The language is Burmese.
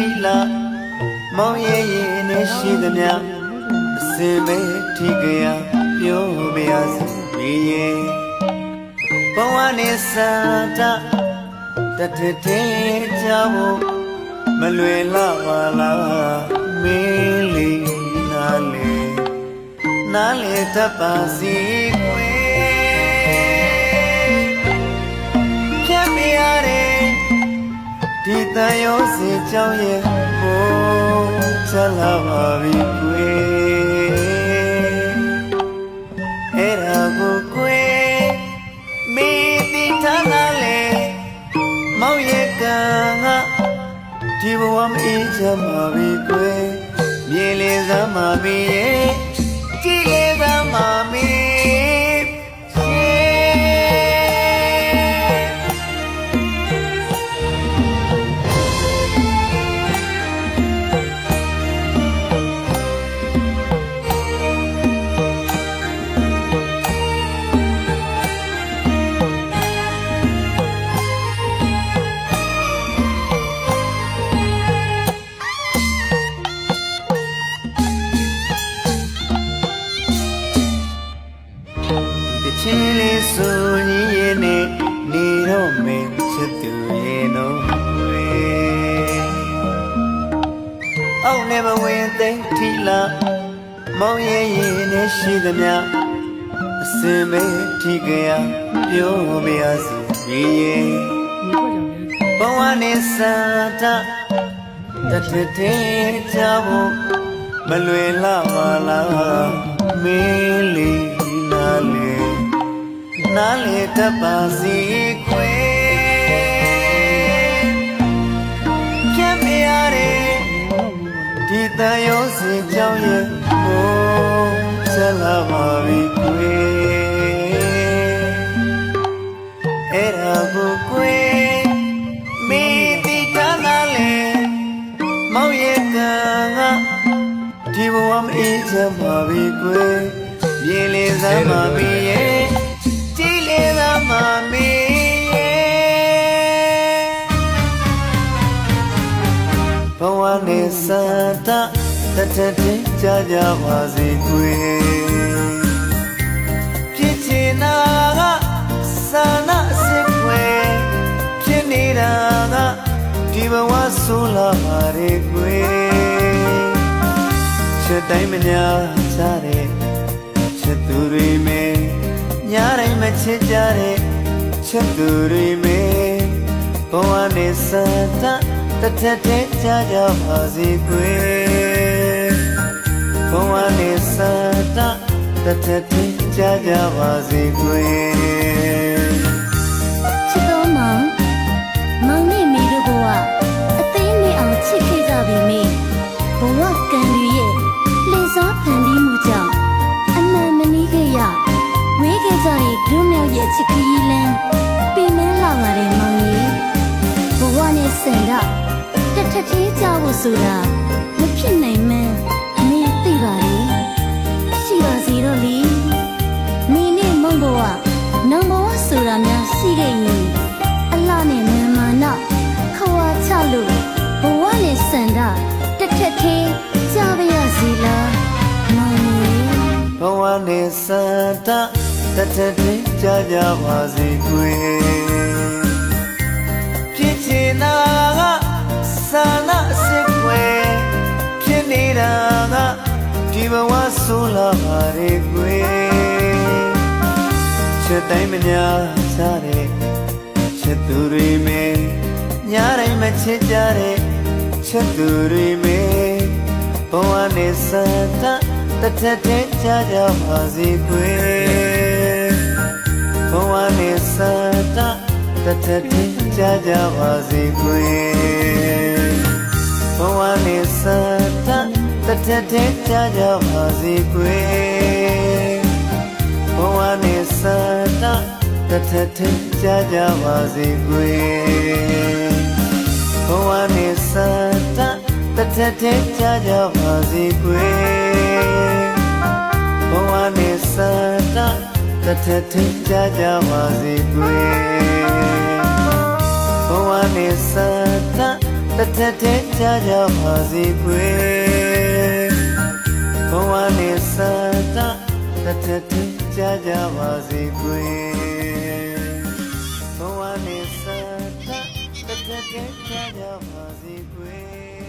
ထိလာမောင်ရဲ့ရင်နဲ့ရှိသမျှအစင်ပဲထိကြရပြောပြရစီပြီးရဲ့ဘဝနဲ့စာတာတထထဲကြဖို့မလွယ်လာပါလားမင်းလေးနားလေတတ်ပါစီကွယ်ဖြတ်ပြရတယ်ဒီတန်ရောစီကြောင်းရဲ့ဘိုးချက်လာပါပြီကွယ်အဲ့ဒါကိုကွယ်မင်းသိထားလားလေမောင်ရဲ့ကံကဒီဘဝမအေးချမ်းပါပြီကွယ်မြေလေစမ်းပါပြီရဲ့ကြည်လေစမ်းပါပြီချင်းလေးဆိုညီရဲ့နဲ့နေတော့မင်းချစ်သူရဲ့နော်အောက်နဲ့မဝင်သိမ့်ထီလာမောင်ရဲ့ရင်နဲ့ရှိသမျှအစင်ပဲထိကြရပြောပြရစီပြီးရဲ့ဘဝနဲ့စာတာတထထဲကြဖို့မလွယ်လာပါလားမင်းလေးနားလေတတ်ပါစီခွေဖြတ်ပြရတယ်ဒီတန်ရောစီကြောင်းရဲ့ဘိုးချက်လာပါပြီခွေအဲ့ဒါကိုခွေမင်းသိထားလားလေမောင်ရဲ့ကံကဒီဘဝမအေးချမ်းပါပြီခွေမြေလေစမ်းပါပြီရဲ့မာမီဘဝနဲ့စတာတထထကြကြပါစေကွယ်ဖြစ်ချင်တာကစာနာစစ်ွယ်ဖြစ်နေတာကဒီဘဝဆိုလာပါရဲ့ကွယ်ချက်တိုင်းမညာချတဲ့ချက်သူတွေမဲညာတိုင်းမချစ်ကြတဲ့ချက်သူတွေမဲဘဝနဲ့စတာတထထဲကြကြပါစေကွယ်ဘဝနဲ့စတာတထထဲကြကြပါစေကွယ်ချစ်တော်မောင်နဲ့မိတို့ဘဝအသိနဲ့အောင်ချစ်ခဲ့ကြပြီမေဘဝကံလူရဲ့လှည့်စားဖန်တီးမှုကြောင့်အမှန်မနည်းခဲ့ရဝေးခဲ့ကြတဲ့ဒုမြောက်ရဲ့ချစ်ခရီးလမ်းပြင်နှန်းလာပါတယ်မောင်ကြီးဘဝနဲ့စင်တာတထသေးကြဖို့ဆိုတာမဖြစ်နိုင်မှန်းမင်းသိပါလေရှိပါစီတော့လေမင်းနဲ့မုံဘဝနောင်ဘဝဆိုတာများရှိခဲ့ရင်အလှနဲ့မန်မာနခွာချလို့ဘဝနဲ့စင်တာတထသေးကြပါရစီလားမောင်ကြီးဘဝနဲ့စတာတထထဲကြကြပါစေကွယ်ဖြစ်ချင်တာကစာနာစစ်ွယ်ဖြစ်နေတာကဒီဘဝဆိုလာပါရဲ့ကွယ်ချက်တိုင်းမညာချတဲ့ချက်သူတွေမဲညာတိုင်းမချစ်ကြတဲ့ချက်သူတွေမဲဘဝနဲ့စတာတထထဲကြကြပါစေကွယ်ဘဝနဲ့စတာတထထဲကြကြပါစေကွယ်ဘဝနဲ့စတာတထထဲကြကြပါစေကွယ်ဘဝနဲ့စတာတထထဲကြကြပါစေကွယ်ဘဝနဲ့စတာတထထဲကြကြပါစေကွယ်ဘဝနဲ့စတာတထထဲကြကြပါစေကွယ်ဘဝနဲ့စတာတ တထက်ထဲကြကြပါစေကွယ်ဘဝနဲ့စတာတထက်ထဲကြကြပါစေကွယ်ဘဝနဲ့စတာတထက်ထဲကြကြပါစေကွယ်